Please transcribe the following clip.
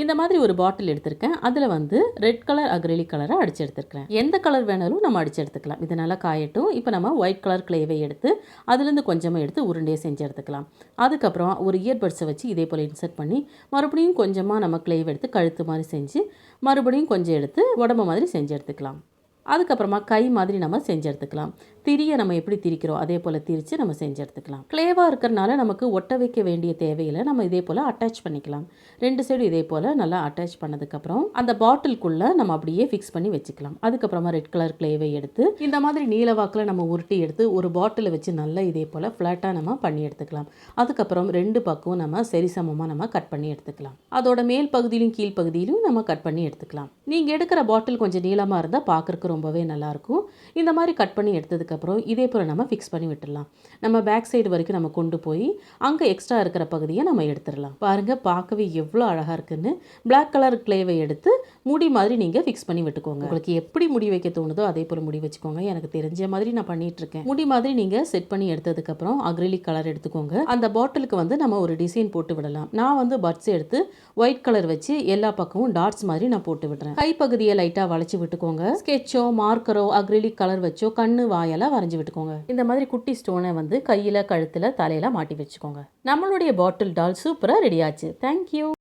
இந்த மாதிரி ஒரு பாட்டில் எடுத்திருக்கேன். அதில் வந்து ரெட் கலர் அக்ரிலிக் கலரை அடிச்சு எடுத்துருக்கிறேன். எந்த கலர் வேணாலும் நம்ம அடிச்சு எடுத்துக்கலாம். இது நல்லா காயட்டும். இப்போ நம்ம ஒயிட் கலர் கிளேவை எடுத்து அதுலேருந்து கொஞ்சமாக எடுத்து உருண்டையை செஞ்சு எடுத்துக்கலாம். அதுக்கப்புறம் ஒரு இயர்பட்ஸை வச்சு இதே போல் இன்சர்ட் பண்ணி மறுபடியும் கொஞ்சமாக நம்ம கிளேவை எடுத்து கழுத்து மாதிரி செஞ்சு மறுபடியும் கொஞ்சம் எடுத்து உடம்பு மாதிரி செஞ்சு எடுத்துக்கலாம். அதுக்கப்புறமா கை மாதிரி நம்ம செஞ்சு எடுத்துக்கலாம். திரியை நம்ம எப்படி திரிக்கிறோம் அதே போல் திரித்து நம்ம செஞ்சு எடுத்துக்கலாம். கிளேவாக இருக்கிறனால நமக்கு ஒட்ட வைக்க வேண்டிய தேவையில்லை. நம்ம இதே போல் அட்டாச் பண்ணிக்கலாம். 2 சைடு இதே போல் நல்லா அட்டாச் பண்ணதுக்கப்புறம் அந்த பாட்டிலுக்குள்ளே நம்ம அப்படியே ஃபிக்ஸ் பண்ணி வச்சுக்கலாம். அதுக்கப்புறமா ரெட் கலர் கிளேவை எடுத்து இந்த மாதிரி நீளவாக்கில் நம்ம உருட்டி எடுத்து ஒரு பாட்டிலை வச்சு நல்லா இதே போல் ஃப்ளாட்டாக நம்ம பண்ணி எடுத்துக்கலாம். அதுக்கப்புறம் 2 பக்கம் நம்ம சரிசமமாக நம்ம கட் பண்ணி எடுத்துக்கலாம். அதோட மேல் பகுதியிலும் கீழ் பகுதியிலும் நம்ம கட் பண்ணி எடுத்துக்கலாம். நீங்கள் எடுக்கிற பாட்டில் கொஞ்சம் நீளமாக இருந்தால் பார்க்குறக்கு ரொம்பவே நல்லாயிருக்கும். இந்த மாதிரி கட் பண்ணி எடுத்ததுக்கப்புறம் இதே போல் நம்ம ஃபிக்ஸ் பண்ணி விட்டுடலாம். நம்ம பேக் சைடு வரைக்கும் நம்ம கொண்டு போய் அங்கே எக்ஸ்ட்ரா இருக்கிற பகுதியை நம்ம எடுத்துடலாம். பாருங்கள், பார்க்கவே எவ்வளோ அழகாக இருக்குன்னு. பிளாக் கலர் கிளேவை எடுத்து முடி மாதிரி நீங்கள் ஃபிக்ஸ் பண்ணி விட்டுக்கோங்க. உங்களுக்கு எப்படி முடி வைக்க தோணுதோ அதே போல் முடி வச்சுக்கோங்க. எனக்கு தெரிஞ்ச மாதிரி நான் பண்ணிகிட்ருக்கேன். முடி மாதிரி நீங்கள் செட் பண்ணி எடுத்ததுக்கப்புறம் அக்ரிலிக் கலர் எடுத்துக்கோங்க. அந்த பாட்டிலுக்கு வந்து நம்ம ஒரு டிசைன் போட்டு விடலாம். நான் வந்து பட்ஸ் எடுத்து ஒயிட் கலர் வச்சு எல்லா பக்கமும் டாட்ஸ் மாதிரி நான் போட்டு விடுறேன். கைப்பகுதியை லைட்டாக வளைச்சி விட்டுக்கோங்க. ஸ்கெட்சோ மார்க்கரோ அக்ரிலிக் கலர் வச்சோ கண்ணு வாயெல்லாம் வரைஞ்சி விட்டுக்கோங்க. இந்த மாதிரி குட்டி ஸ்டோனை வந்து கையில் கழுத்தில் தலையில் மாட்டி வச்சுக்கோங்க. நம்மளுடைய பாட்டில் டால் சூப்பராக ரெடி ஆச்சு. தேங்க்யூ.